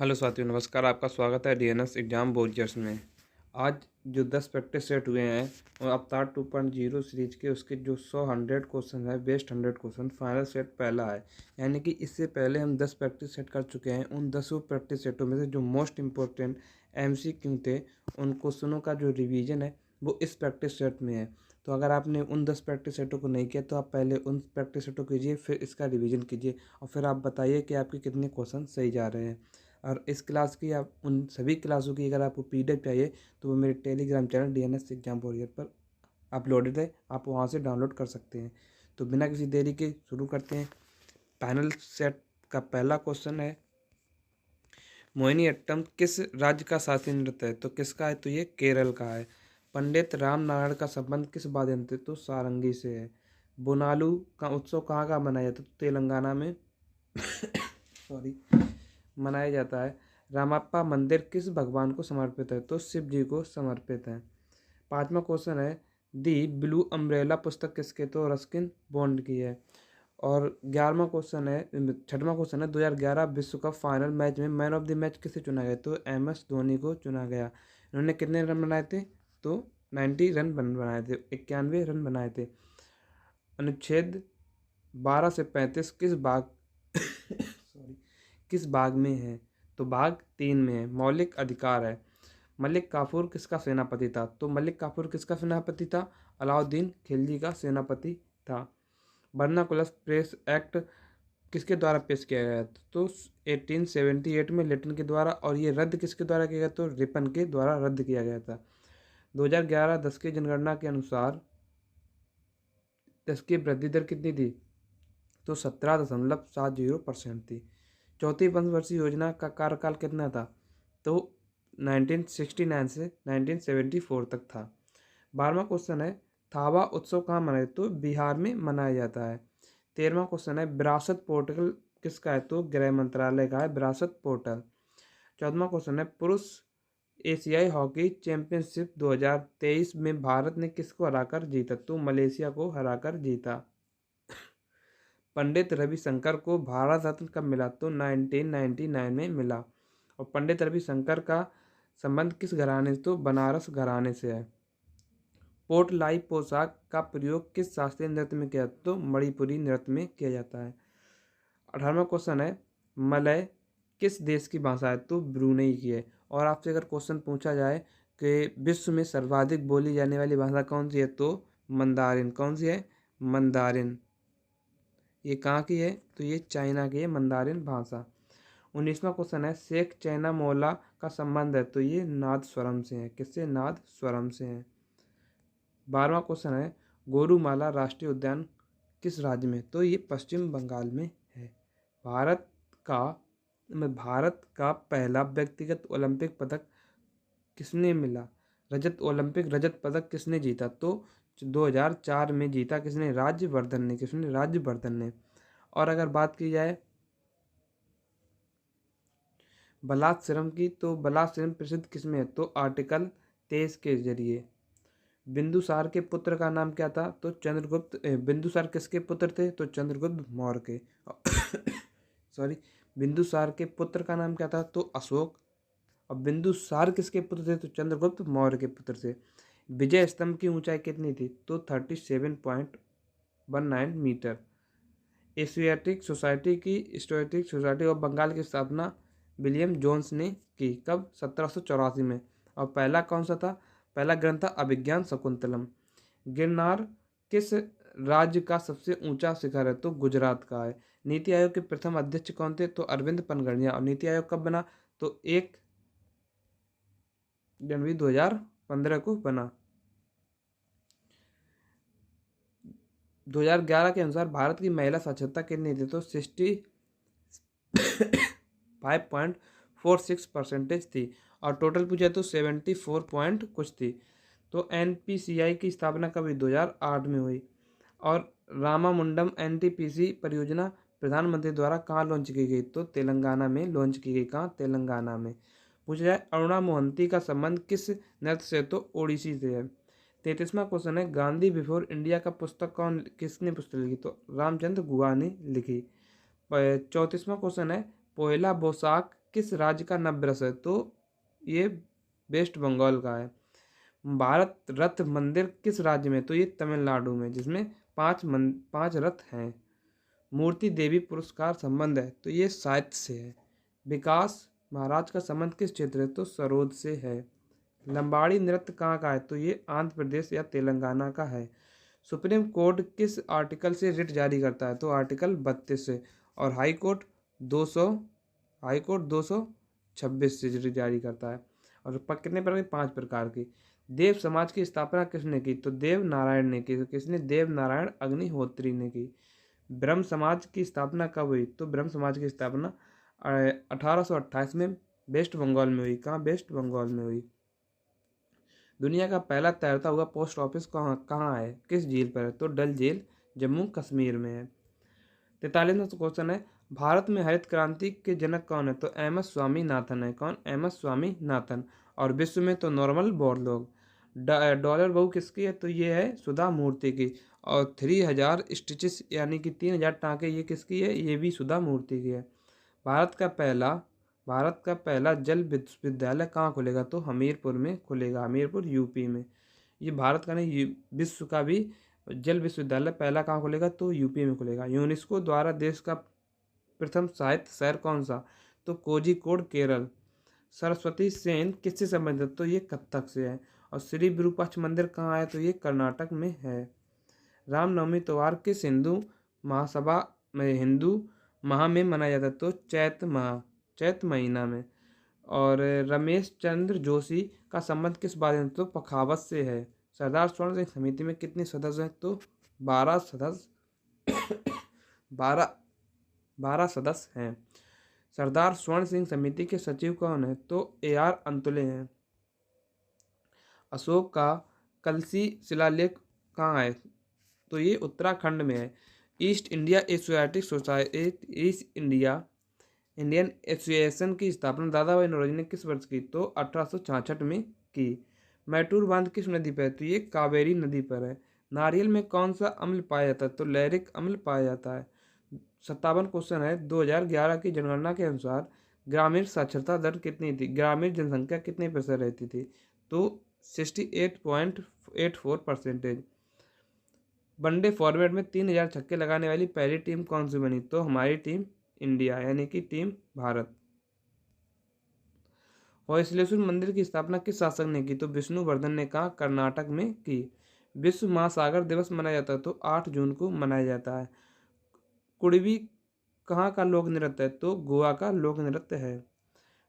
Hello साथियों, नमस्कार। आपका स्वागत है डीएनएस एग्जाम वॉरियर्स में। आज जो 10 प्रैक्टिस सेट हुए हैं और अवतार 2.0 सीरीज के उसके जो 100 क्वेश्चन है, बेस्ट 100 क्वेश्चन, फाइनल सेट पहला है। यानी कि इससे पहले हम 10 प्रैक्टिस सेट कर चुके हैं। उन 10 प्रैक्टिस सेटों में से जो मोस्ट इम्पोर्टेंट एमसीक्यू थे, उन क्वेश्चनों का जो रिवीजन है वो इस प्रैक्टिस सेट में है। तो अगर आपने उन 10 प्रैक्टिस सेटों को नहीं किया तो आप पहले उन प्रैक्टिस सेटों को कीजिए, फिर इसका रिवीजन कीजिए और फिर आप बताइए कि आपके कितने क्वेश्चन सही जा रहे हैं। और इस क्लास की, आप उन सभी क्लासों की अगर आपको पीडीएफ चाहिए तो वो मेरे Telegram channel DNS exam warrior पर अपलोडेड है, आप वहाँ से डाउनलोड कर सकते हैं। तो बिना किसी देरी के शुरू करते हैं। पैनल सेट का पहला क्वेश्चन है, मोहिनीअट्टम किस राज्य का शास्त्रीय नृत्य है? तो किसका है? तो ये केरल का है। पंडित राम नारायण का संबंध किस वाद्य यंत्र? तो सारंगी से है। बोनालू का उत्सव कहाँ का मनाया जाता है? तो तेलंगाना में सॉरी मनाया जाता है। रामाप्पा मंदिर किस भगवान को समर्पित है? तो शिव जी को समर्पित है। पांचवा क्वेश्चन है, दी ब्लू अम्ब्रेला पुस्तक किसके? तो रस्किन बॉन्ड की है। और 11वां क्वेश्चन है, 6वां क्वेश्चन है, 2011 विश्व कप फाइनल मैच में मैन ऑफ द मैच किसे चुना गया? तो एमएस धोनी को चुना गया। इन्होंने कितने रन बनाए थे? तो 90 रन बनाए थे, 91 रन बनाए थे। अनुच्छेद 12 से 35 किस भाग सॉरी किस भाग में है? तो भाग 3 में है। मौलिक अधिकार है। मलिक काफूर किसका सेनापति था? तो मलिक काफूर किसका सेनापति था? अलाउद्दीन खिलजी का सेनापति था। बर्नाकुलस प्रेस एक्ट किसके द्वारा पेश किया गया? तो 1878 में लिटन के द्वारा। और ये रद्द किसके द्वारा किया गया? तो रिपन के द्वारा रद्द किया गया था। 2011-10 की जनगणना के अनुसार 10 की वृद्धि दर कितनी थी? तो 17.70% थी। चौथी पंचवर्षीय योजना का कार्यकाल कितना था? तो 1969 से 1974 तक था। 12वां क्वेश्चन है, थावा उत्सव कहाँ मनाया? तो बिहार में मनाया जाता है। 13वां क्वेश्चन है, विरासत पोर्टल किसका है? तो गृह मंत्रालय का है विरासत पोर्टल। 14वां क्वेश्चन है, पुरुष एशियाई हॉकी चैंपियनशिप 2023 में भारत ने किसको हराकर जीता? तो मलेशिया को हराकर जीता। पंडित रविशंकर को भारत रत्न कब मिला? तो 1999 में मिला। और पंडित रविशंकर का संबंध किस घराने से? तो बनारस घराने से है। पोटलाई पोशाक का प्रयोग किस शास्त्रीय नृत्य में किया? तो मणिपुरी नृत्य में किया जाता है। 18वां क्वेश्चन है, मलय किस देश की भाषा है? तो ब्रूनेई की है। और आपसे अगर क्वेश्चन पूछा जाए कि विश्व में सर्वाधिक बोली जाने वाली भाषा कौन सी है? तो मंदारिन। कौन सी है? मंदारिन। ये कहाँ की है? तो ये चाइना की है मंदारिन भाषा। 19वां क्वेश्चन है, शेख चैना मौला का संबंध है? तो ये नाद स्वरम से है। किससे? नाद स्वरम से है। 12वां क्वेश्चन है, गोरुमाला राष्ट्रीय उद्यान किस राज्य में? तो ये पश्चिम बंगाल में है। भारत का भारत का पहला व्यक्तिगत ओलंपिक पदक किसने मिला? ओलंपिक रजत पदक किसने जीता? तो 2004 में जीता। किसने? राज्यवर्धन ने। किसने? राज्यवर्धन ने। और अगर बात की जाए बलात्श्रम की, तो बलात्श्रम प्रसिद्ध किसमें है? तो आर्टिकल 23 के जरिए। बिंदुसार के पुत्र का नाम क्या था? तो चंद्रगुप्त। बिंदुसार किसके पुत्र थे? तो चंद्रगुप्त मौर्य के सॉरी, बिंदुसार के पुत्र का नाम क्या था? तो अशोक। और बिंदुसार किसके पुत्र थे? तो चंद्रगुप्त मौर्य के पुत्र थे। विजय स्तंभ की ऊंचाई कितनी थी? तो 37.19 metre. Asiatic society of Bengal की स्थापना विलियम जोन्स ने की। कब? 1784 में। और पहला कौन सा था? पहला ग्रंथ था अभिज्ञान शकुंतलम। गिरनार किस राज्य का सबसे ऊंचा शिखर है? तो गुजरात का है। नीति आयोग के प्रथम अध्यक्ष कौन थे? तो अरविंद पनगड़िया। और नीति आयोग कब बना? तो 1 जनवरी 2015 को बना। 2011 के अनुसार भारत की महिला साक्षरता कितनी थी? तो 65.46% थी। और टोटल पूछा तो 74 पॉइंट कुछ थी। तो एनपीसीआई की स्थापना कब हुई? 2008 में हुई। और रामामुंडम एनटीपीसी परियोजना प्रधानमंत्री द्वारा कहाँ लॉन्च की गई? तो तेलंगाना में लॉन्च की गई। कहाँ? तेलंगाना में। पूछा जाए अरुणा मोहंती का संबंध किस नृत्य से? तो ओडिसी से है। 33वां क्वेश्चन है, गांधी बिफोर इंडिया का पुस्तक किसने पुस्तक लिखी? तो रामचंद्र गुहा ने लिखी। 34वां क्वेश्चन है, पोयला बोसाख किस राज्य का नववर्ष है? तो ये वेस्ट बंगाल का है। भारत रथ मंदिर किस राज्य में? तो ये तमिलनाडु में, जिसमें 5 रथ हैं। मूर्ति देवी पुरस्कार संबंध है? तो ये साहित्य से है। विकास महाराज का संबंध किस क्षेत्र है? तो सरोद से है। लंबाड़ी नृत्य कहाँ का है? तो ये आंध्र प्रदेश या तेलंगाना का है। सुप्रीम कोर्ट किस आर्टिकल से रिट जारी करता है? तो आर्टिकल 32 से। और हाई कोर्ट 226 से रिट जारी करता है। और कितने प्रकार की? 5 प्रकार की। देव समाज की स्थापना किसने की? तो देव नारायण ने की। तो किसने? देव नारायण अग्निहोत्री ने की। ब्रह्म समाज की स्थापना कब हुई? तो ब्रह्म समाज की स्थापना 1828 में वेस्ट बंगाल में हुई। कहाँ? वेस्ट बंगाल में हुई। दुनिया का पहला तैरता हुआ पोस्ट ऑफिस कहाँ है? किस झील पर है? तो डल झील जम्मू कश्मीर में है। 43वां क्वेश्चन है, भारत में हरित क्रांति के जनक कौन है? तो एम एस स्वामीनाथन है। कौन? M S Swaminathan. और विश्व में तो नॉर्मल बोरलॉग। डॉलर बहू किसकी है? तो ये है सुधा मूर्ति की। और 3000 स्टिचेस यानी कि 3000 टाँके ये किसकी है? ये भी सुधा मूर्ति की है। भारत का पहला जल विश्वविद्यालय कहाँ खुलेगा? तो हमीरपुर में खुलेगा। हमीरपुर यूपी में। ये भारत का नहीं, विश्व का भी जल विश्वविद्यालय पहला कहाँ खुलेगा? तो यूपी में खुलेगा। यूनेस्को द्वारा देश का प्रथम साहित्य शहर कौन सा? तो कोझिकोड केरल। सरस्वती सेन किससे संबंधित? तो ये कथक से है। और श्री विरूपाक्ष मंदिर कहाँ है? तो ये कर्नाटक में है। रामनवमी त्योहार किस हिंदू माह में मनाया जाता है? तो चैत महीना में। और रमेश चंद्र जोशी का संबंध किस बात में? तो पखावत से है। सरदार स्वर्ण सिंह समिति में कितने सदस्य हैं? तो 12 सदस्य 12 सदस्य हैं। सरदार स्वर्ण सिंह समिति के सचिव कौन है? तो AR अंतुले हैं। अशोक का कलसी शिलालेख कहाँ है? तो ये उत्तराखंड में है। East India Asiatic society Indian association की स्थापना दादा भाई नौरोजी ने किस वर्ष की? तो 1866 में की। मैटूर बांध किस नदी पर है? तो ये कावेरी नदी पर है। नारियल में कौन सा अम्ल पाया जाता है? तो लैरिक अम्ल पाया जाता है। 57 क्वेश्चन है, 2011 की जनगणना के अनुसार ग्रामीण साक्षरता दर कितनी थी? ग्रामीण जनसंख्या कितने प्रतिशत रहती थी? तो 68.84%। वनडे फॉर्मेट में 3000 छक्के लगाने वाली पहली टीम कौन सी बनी? तो हमारी टीम इंडिया यानी कि टीम भारत। होयसलेश्वर मंदिर की स्थापना किस शासक ने की? तो विष्णुवर्धन ने कहा कर्नाटक में की। विश्व महासागर दिवस मनाया जाता है? तो 8 जून को मनाया जाता है। कुड़वी कहाँ का लोक नृत्य है? तो गोवा का लोक नृत्य है।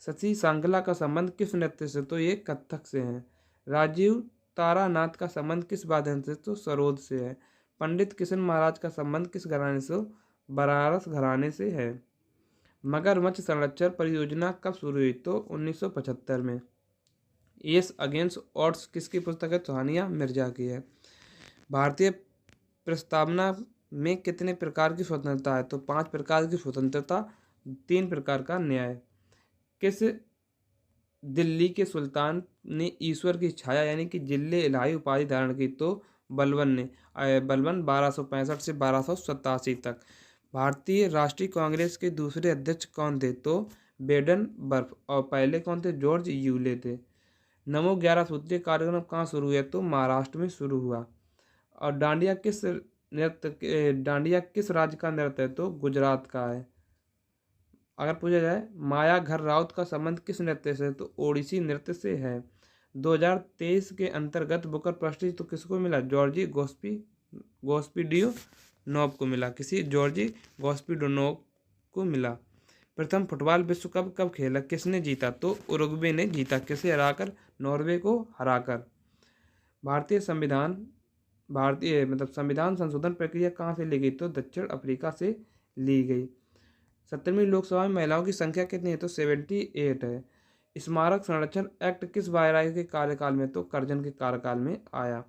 शशि सांगला का संबंध किस नृत्य से? तो ये कथक से है। राजीव तारानाथ का संबंध किस वादन से? तो सरोद से है। पंडित किशन महाराज का संबंध किस घराने से? बनारस घराने से है। मगरमच्छ संरक्षण परियोजना कब शुरू हुई? तो 1975 में। येस अगेंस्ट ऑड्स किसकी पुस्तक है? तो हानिया मिर्जा की है। भारतीय प्रस्तावना में कितने प्रकार की स्वतंत्रता है? तो 5 प्रकार की स्वतंत्रता, 3 प्रकार का न्याय। किस दिल्ली के सुल्तान ने ईश्वर की छाया यानी कि जिले इलाही उपाधि धारण की? तो बलबन ने। बलबन 1265 से 1287 तक। भारतीय राष्ट्रीय कांग्रेस के दूसरे अध्यक्ष कौन थे? तो बेडन बर्फ। और पहले कौन थे? जॉर्ज यूले थे। नमो 11 सूत्रीय कार्यक्रम कहाँ शुरू हुआ? तो महाराष्ट्र में शुरू हुआ। और डांडिया किस राज्य का नृत्य है? तो गुजरात का है। अगर पूछा जाए माया घर राउत का संबंध किस नृत्य से? तो ओडिसी नृत्य से है। 2023 के अंतर्गत बुकर प्राइज तो किसको मिला? जॉर्जी गोस्पिडियो नोव को मिला। जॉर्जी गोस्पिडोनोव को मिला। प्रथम फुटबॉल विश्व कप कब खेला? किसने जीता? तो उरुग्वे ने जीता। किसे हराकर? नॉर्वे को हराकर। संविधान संशोधन प्रक्रिया कहाँ से ली गई? तो दक्षिण अफ्रीका से ली गई। 17वीं लोकसभा में महिलाओं की संख्या कितनी है? तो 78 है। स्मारक संरक्षण एक्ट किस वायराय के कार्यकाल में? तो करजन के कार्यकाल में आया।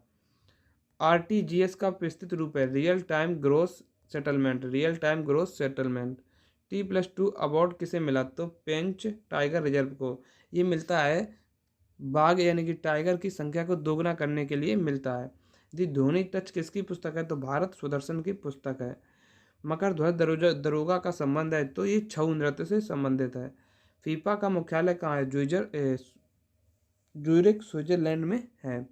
RTGS का विस्तृत रूप है real time gross settlement. T+2 award किसे मिला? तो पेंच टाइगर रिजर्व को। ये मिलता है बाघ यानी कि टाइगर की संख्या को दोगुना करने के लिए मिलता है। दी धोनी टच किसकी पुस्तक है? तो भारत सुदर्शन की पुस्तक है। मकर ध्वज दरोगा का संबंध है? तो ये छऊ नृत्य से संबंधित है। फीफा का मुख्यालय कहाँ है? ज्यूरिख स्विट्जरलैंड में है।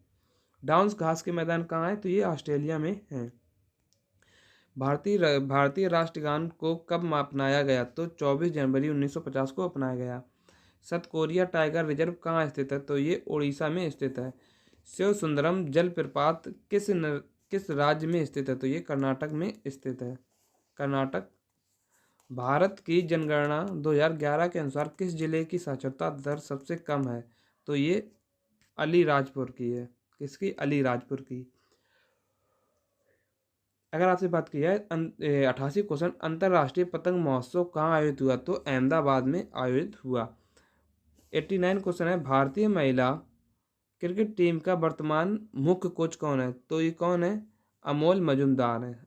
डाउन्स घास के मैदान कहाँ है? तो ये ऑस्ट्रेलिया में है। भारतीय राष्ट्रगान को कब अपनाया गया? तो 24 जनवरी 1950 को अपनाया गया। सतकोरिया टाइगर रिजर्व कहाँ स्थित है? तो ये उड़ीसा में स्थित है। शिव सुंदरम जलप्रपात किस राज्य में स्थित है? तो ये कर्नाटक में स्थित है। कर्नाटक। भारत की जनगणना 2011 के अनुसार किस जिले की साक्षरता दर सबसे कम है? तो ये अलीराजपुर की है। किसकी? अलीराजपुर की। अगर आपसे बात की जाए 88 क्वेश्चन, अंतर्राष्ट्रीय पतंग महोत्सव कहाँ आयोजित हुआ? तो अहमदाबाद में आयोजित हुआ। 89 क्वेश्चन है, भारतीय महिला क्रिकेट टीम का वर्तमान मुख्य कोच कौन है? तो ये कौन है? अमोल मजुमदार है।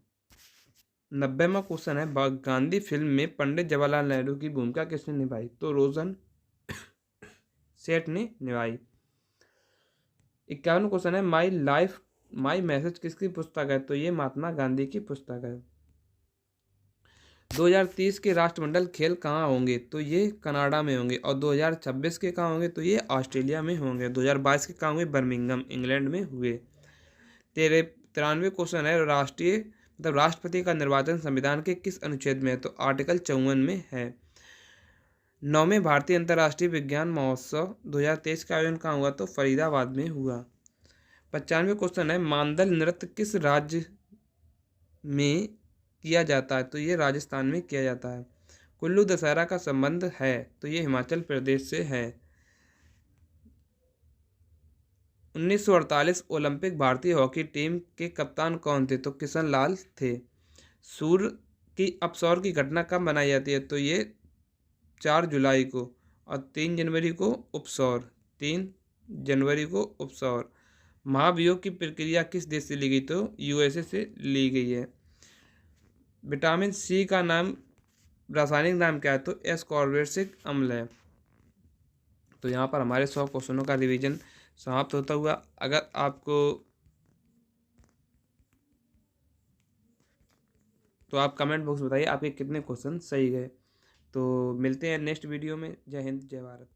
90वां क्वेश्चन है, गांधी फिल्म में पंडित जवाहरलाल नेहरू की भूमिका किसने निभाई? तो रोशन सेठ ने निभाई। 51 क्वेश्चन है, माई लाइफ माई मैसेज किसकी पुस्तक है? तो ये महात्मा गांधी की पुस्तक है। 2030 के राष्ट्रमंडल खेल कहाँ होंगे? तो ये कनाडा में होंगे। और 2026 के कहाँ होंगे? तो ये ऑस्ट्रेलिया में होंगे। 2022 के कहाँ हुए? बर्मिंघम इंग्लैंड में हुए। 93 क्वेश्चन है, राष्ट्रपति का निर्वाचन संविधान के किस अनुच्छेद में है? तो आर्टिकल 54 में है। 9वें भारतीय अंतर्राष्ट्रीय विज्ञान महोत्सव 2023 का आयोजन कहाँ हुआ? तो फरीदाबाद में हुआ। 95 क्वेश्चन है, मांदल नृत्य किस राज्य में किया जाता है? तो ये राजस्थान में किया जाता है। कुल्लू दशहरा का संबंध है? तो ये हिमाचल प्रदेश से है। 1948 ओलंपिक भारतीय हॉकी टीम के कप्तान कौन थे? तो किशन लाल थे। सूर्य की अपसौर की घटना कब मनाई जाती है? तो ये 4 जुलाई को। और 3 जनवरी को उपसौर। 3 जनवरी को उपसौर। महाभियोग की प्रक्रिया किस देश से ली गई? तो यूएसए से ली गई है। विटामिन सी का रासायनिक नाम क्या है? तो एस्कॉर्बिक अम्ल है। तो यहाँ पर हमारे 100 क्वेश्चनों का रिवीजन समाप्त होता हुआ। अगर आपको तो आप कमेंट बॉक्स बताइए आपके कितने क्वेश्चन सही गए। तो मिलते हैं नेक्स्ट वीडियो में। जय हिंद, जय भारत।